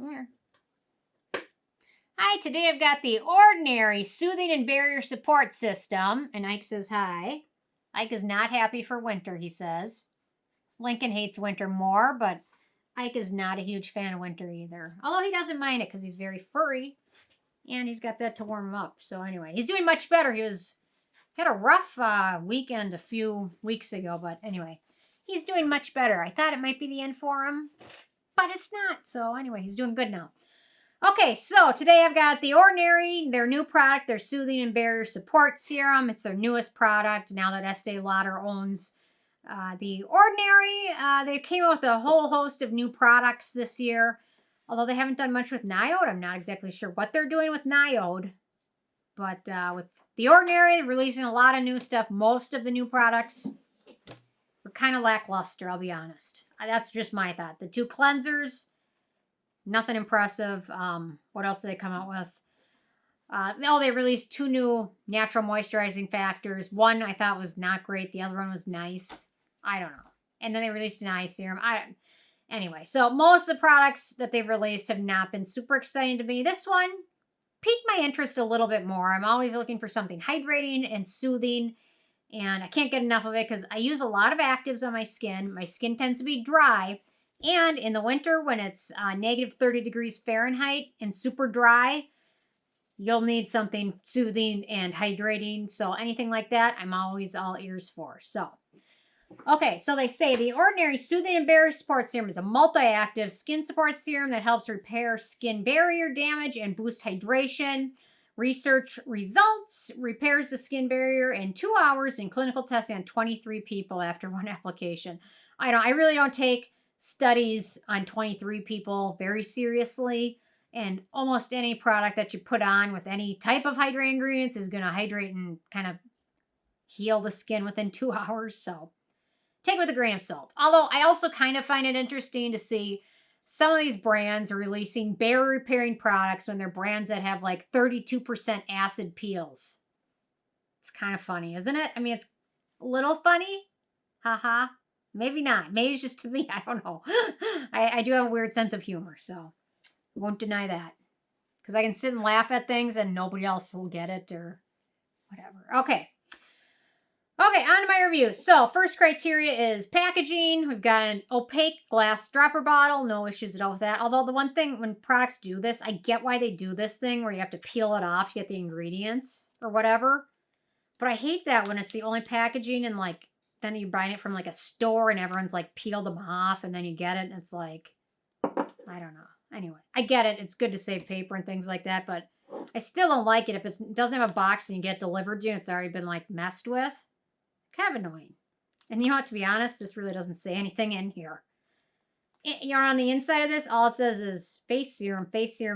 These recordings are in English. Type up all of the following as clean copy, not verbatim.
Come here. Hi, today I've got the Ordinary Soothing and Barrier Support System. And Ike says hi. Ike is not happy for winter, he says. Lincoln hates winter more, but Ike is not a huge fan of winter either. Although he doesn't mind it because he's very furry. And he's got that to warm him up. So anyway, he's doing much better. He had a rough weekend a few weeks ago. But anyway, he's doing much better. I thought it might be the end for him. But it's not. So anyway, he's doing good now. Okay, so today I've got the Ordinary, their new product, their Soothing and Barrier Support Serum. It's their newest product now that Estee Lauder owns the Ordinary. They came out with a whole host of new products this year. Although they haven't done much with Niode, I'm not exactly sure what they're doing with Niode. But with the Ordinary, they're releasing a lot of new stuff. Most of the new products were kind of lackluster, I'll be honest. That's just my thought. The two cleansers, nothing impressive. What else did they come out with? They released two new natural moisturizing factors. One I thought was not great. The other one was nice. I don't know. And then they released an eye serum. Anyway, so most of the products that they've released have not been super exciting to me. This one piqued my interest a little bit more. I'm always looking for something hydrating and soothing. And I can't get enough of it because I use a lot of actives on my skin. My skin tends to be dry. And in the winter, when it's negative 30 degrees Fahrenheit and super dry, you'll need something soothing and hydrating. So anything like that, I'm always all ears for. So, okay, so they say the Ordinary Soothing and Barrier Support Serum is a multi-active skin support serum that helps repair skin barrier damage and boost hydration. Research results repairs the skin barrier in 2 hours in clinical testing on 23 people after one application. I really don't take studies on 23 people very seriously, and almost any product that you put on with any type of hydrating ingredients is going to hydrate and kind of heal the skin within 2 hours, so take it with a grain of salt. Although I also kind of find it interesting to see some of these brands are releasing barrier repairing products when they're brands that have like 32% acid peels. It's kind of funny, isn't it? I mean, it's a little funny. Haha. Maybe not. Maybe it's just to me. I don't know. I do have a weird sense of humor, so won't deny that. Because I can sit and laugh at things and nobody else will get it or whatever. Okay, on to my review. So, first criteria is packaging. We've got an opaque glass dropper bottle. No issues at all with that. Although the one thing, when products do this, I get why they do this thing where you have to peel it off to get the ingredients or whatever. But I hate that when it's the only packaging and like, then you're buying it from like a store and everyone's like peeled them off and then you get it and it's like, I don't know. Anyway, I get it. It's good to save paper and things like that, but I still don't like it if it doesn't have a box and you get delivered to you and it's already been like messed with. Kind of annoying. And you know what, to be honest, this really doesn't say anything in here. You're on the inside of this, all it says is face serum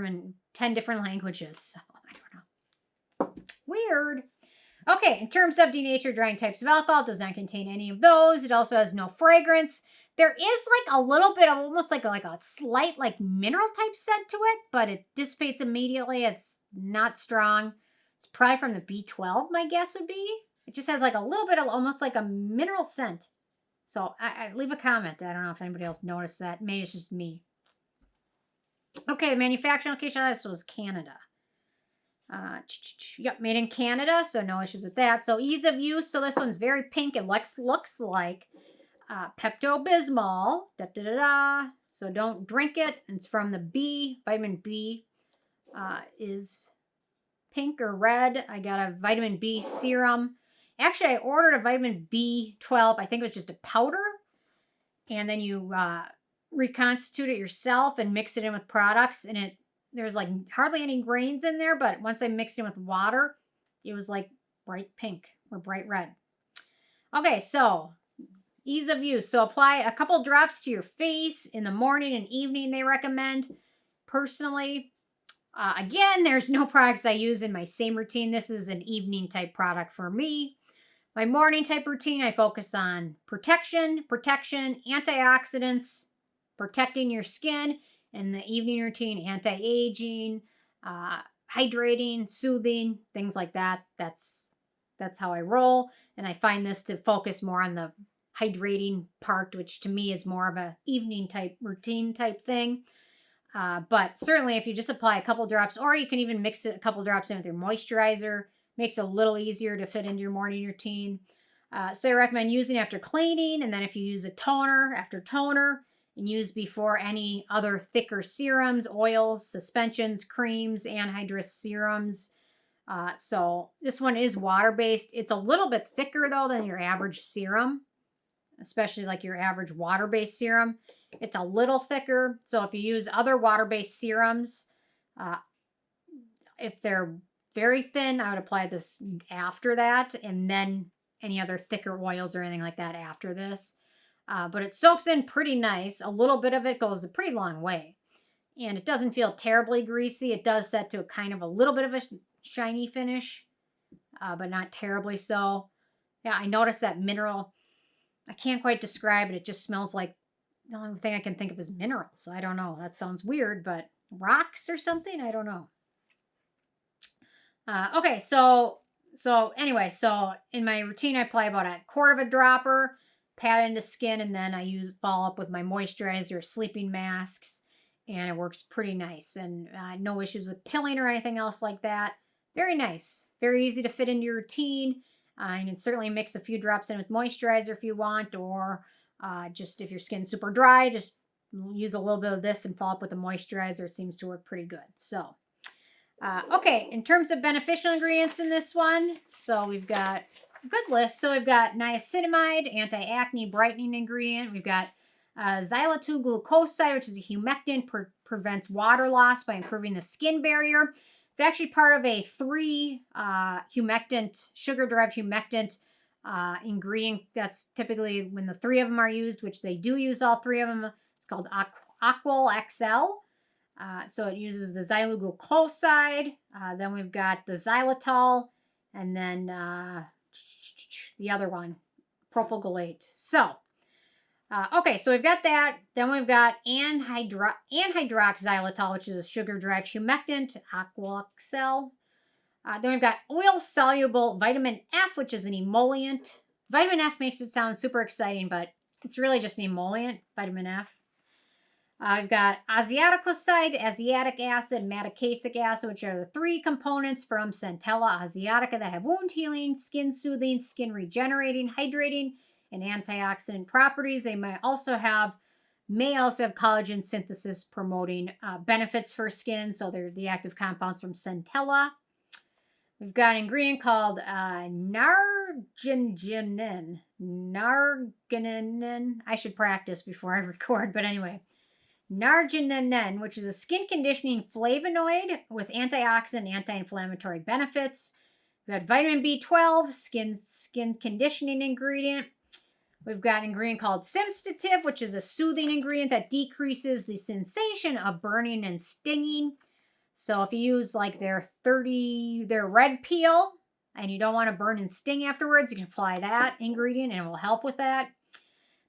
in 10 different languages. So, I don't know. Weird. Okay, in terms of denatured drying types of alcohol, it does not contain any of those. It also has no fragrance. There is like a little bit of almost like a slight like mineral type scent to it, but it dissipates immediately. It's not strong. It's probably from the B12, my guess would be. It just has like a little bit of almost like a mineral scent. So I leave a comment. I don't know if anybody else noticed that. Maybe it's just me. Okay, the manufacturing location of this was Canada. Yep, made in Canada, so no issues with that. So ease of use. So this one's very pink. It looks like Pepto-Bismol. So don't drink it. It's from the B. Vitamin B is pink or red. I got a vitamin B serum. Actually, I ordered a vitamin B12. I think it was just a powder. And then you reconstitute it yourself and mix it in with products. And there's like hardly any grains in there. But once I mixed it with water, it was like bright pink or bright red. Okay, so ease of use. So apply a couple drops to your face in the morning and evening, they recommend. Personally, again, there's no products I use in my same routine. This is an evening type product for me. My morning type routine, I focus on protection, antioxidants, protecting your skin. And the evening routine, anti-aging, hydrating, soothing, things like that. That's how I roll. And I find this to focus more on the hydrating part, which to me is more of a evening type routine type thing. But certainly if you just apply a couple drops, or you can even mix it a couple drops in with your moisturizer, makes it a little easier to fit into your morning routine. So I recommend using after cleaning, and then if you use a toner, after toner, and use before any other thicker serums, oils, suspensions, creams, anhydrous serums. So this one is water-based. It's a little bit thicker, though, than your average serum, especially like your average water-based serum. It's a little thicker. So if you use other water-based serums, if they're very thin, I would apply this after that, and then any other thicker oils or anything like that after this. But it soaks in pretty nice. A little bit of it goes a pretty long way. And it doesn't feel terribly greasy. It does set to a kind of a little bit of a shiny finish, but not terribly so. Yeah, I noticed that mineral. I can't quite describe it. It just smells like, the only thing I can think of is minerals. I don't know. That sounds weird, but rocks or something? I don't know. Okay, so anyway, so in my routine, I apply about a quart of a dropper, pat it into skin, and then I follow up with my moisturizer, sleeping masks, and it works pretty nice. And no issues with pilling or anything else like that. Very nice. Very easy to fit into your routine. You can certainly mix a few drops in with moisturizer if you want, or just if your skin's super dry, just use a little bit of this and follow up with a moisturizer. It seems to work pretty good. So, okay, in terms of beneficial ingredients in this one, so we've got a good list. So we've got niacinamide, anti-acne brightening ingredient. We've got Xylitylglucoside, which is a humectant, prevents water loss by improving the skin barrier. It's actually part of a 3 humectant, sugar-derived humectant ingredient. That's typically when the 3 of them are used, which they do use all 3 of them. It's called Aqua XL. So it uses the xylitylglucoside. Then we've got the xylitol, and then the other one, Propanediol. So, okay, so we've got that. Then we've got Anhydroxylitol, which is a sugar-derived humectant, Aqua XL. Then we've got oil-soluble vitamin F, which is an emollient. Vitamin F makes it sound super exciting, but it's really just an emollient, vitamin F. We've got Asiaticoside, Asiatic acid, Madecassic acid, which are the 3 components from Centella asiatica that have wound healing, skin soothing, skin regenerating, hydrating, and antioxidant properties. They may also have collagen synthesis promoting benefits for skin. So they're the active compounds from Centella. We've got an ingredient called Naringenin. Naringenin. I should practice before I record, but anyway. Naringenin, which is a skin conditioning flavonoid with antioxidant and anti-inflammatory benefits. We've got vitamin B12, skin conditioning ingredient. We've got an ingredient called Simstative, which is a soothing ingredient that decreases the sensation of burning and stinging. So if you use like their red peel and you don't want to burn and sting afterwards, you can apply that ingredient and it will help with that.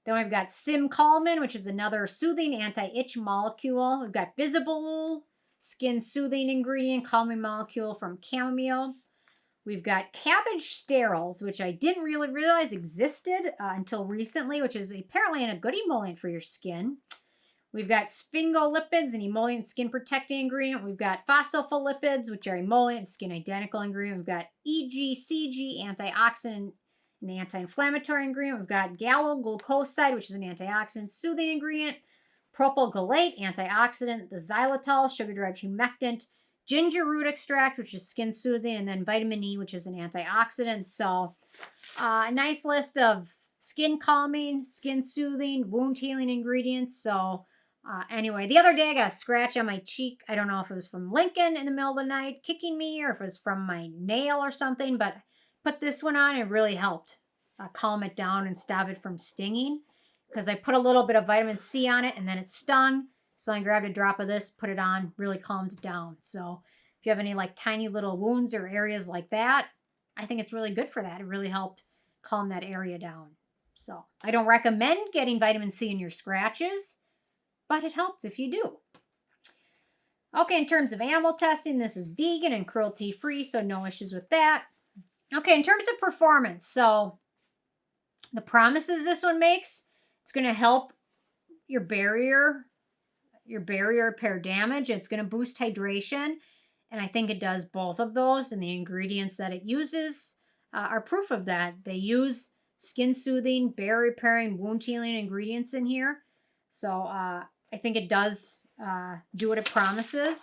Then we've got Cymcalmin, which is another soothing anti-itch molecule. We've got Bisabolol, skin soothing ingredient, calming molecule from chamomile. We've got cabbage sterols, which I didn't really realize existed until recently, which is apparently a good emollient for your skin. We've got sphingolipids, an emollient skin protecting ingredient. We've got phospholipids, which are emollient skin identical ingredient. We've got EGCG, antioxidant and anti-inflammatory ingredient. We've got galloglucoside, which is an antioxidant soothing ingredient. Propyl-gallate, antioxidant. The xylitol, sugar-derived humectant. Ginger root extract, which is skin soothing, and then vitamin E, which is an antioxidant. So a nice list of skin calming, skin soothing, wound healing ingredients. So anyway, the other day I got a scratch on my cheek. I don't know if it was from Lincoln in the middle of the night kicking me or if it was from my nail or something, but I put this one on. It really helped calm it down and stop it from stinging because I put a little bit of vitamin C on it and then it stung. So I grabbed a drop of this, put it on, really calmed it down. So if you have any like tiny little wounds or areas like that, I think it's really good for that. It really helped calm that area down. So I don't recommend getting vitamin C in your scratches, but it helps if you do. Okay, in terms of animal testing, this is vegan and cruelty-free, so no issues with that. Okay, in terms of performance, so the promises this one makes, it's going to help your barrier your barrier repair damage. It's going to boost hydration. And I think it does both of those. And the ingredients that it uses are proof of that. They use skin soothing, barrier repairing, wound healing ingredients in here. So I think it does do what it promises.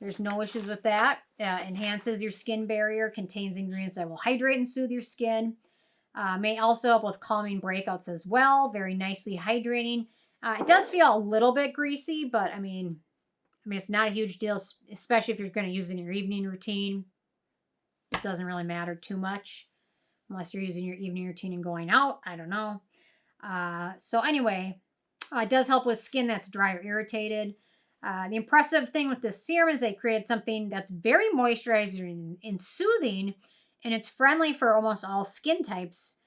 There's no issues with that. Enhances your skin barrier, contains ingredients that will hydrate and soothe your skin. May also help with calming breakouts as well. Very nicely hydrating. It does feel a little bit greasy, but I mean, it's not a huge deal, especially if you're going to use it in your evening routine. It doesn't really matter too much unless you're using your evening routine and going out. I don't know. So anyway, it does help with skin that's dry or irritated. The impressive thing with this serum is they created something that's very moisturizing and soothing, and it's friendly for almost all skin types,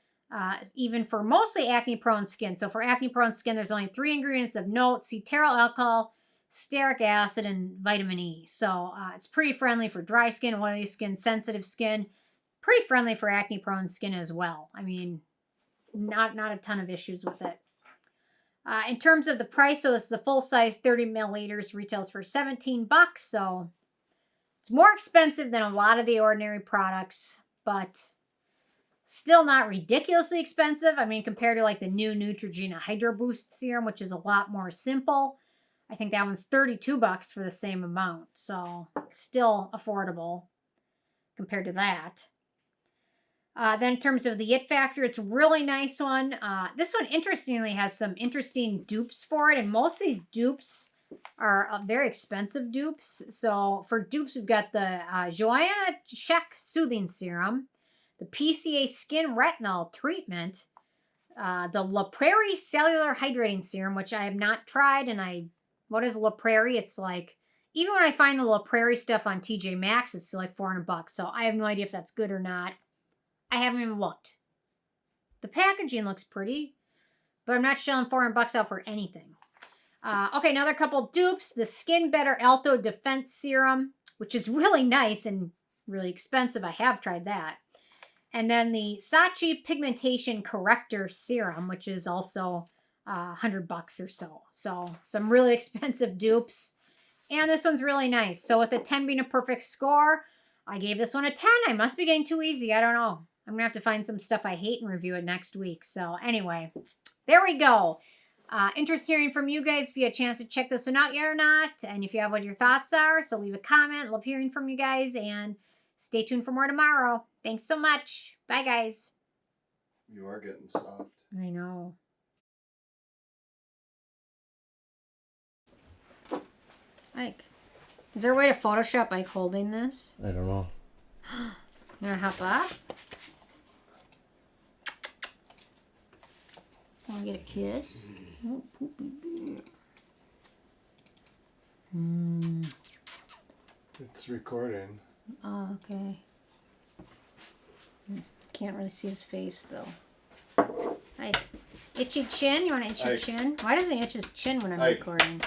even for mostly acne-prone skin. So for acne-prone skin, there's only 3 ingredients of note: cetearyl alcohol, stearic acid, and vitamin E. So it's pretty friendly for dry skin, oily skin, sensitive skin. Pretty friendly for acne-prone skin as well. I mean, not a ton of issues with it. In terms of the price, so this is a full size 30 milliliters, retails for $17. So it's more expensive than a lot of the ordinary products, but still not ridiculously expensive. I mean, compared to like the new Neutrogena Hydro Boost serum, which is a lot more simple. I think that one's $32 for the same amount. So it's still affordable compared to that. Then in terms of the it factor, it's a really nice one. This one, interestingly, has some interesting dupes for it. And most of these dupes are very expensive dupes. So for dupes, we've got the Joanna Check Soothing Serum, the PCA Skin Retinol Treatment, the La Prairie Cellular Hydrating Serum, which I have not tried. And what is La Prairie? It's like, even when I find the La Prairie stuff on TJ Maxx, it's still like $400. So I have no idea if that's good or not. I haven't even looked. The packaging looks pretty, but I'm not shelling $400 out for anything. Okay, another couple dupes. The Skin Better Alto Defense Serum, which is really nice and really expensive. I have tried that. And then the Saatchi Pigmentation Corrector Serum, which is also $100 or so. So some really expensive dupes. And this one's really nice. So with a 10 being a perfect score, I gave this one a 10. I must be getting too easy. I don't know. I'm going to have to find some stuff I hate and review it next week. So anyway, there we go. Interested hearing from you guys if you had a chance to check this one out yet or not. And if you have what your thoughts are. So leave a comment. Love hearing from you guys. And stay tuned for more tomorrow. Thanks so much. Bye, guys. You are getting soft. I know. Ike, is there a way to Photoshop Ike holding this? I don't know. You want to hop up? Want to get a kiss? Oh, poopy bear. It's recording. Oh, okay. Can't really see his face, though. Ike, itchy chin? You want to itch your chin? Why doesn't he itch his chin when I'm recording?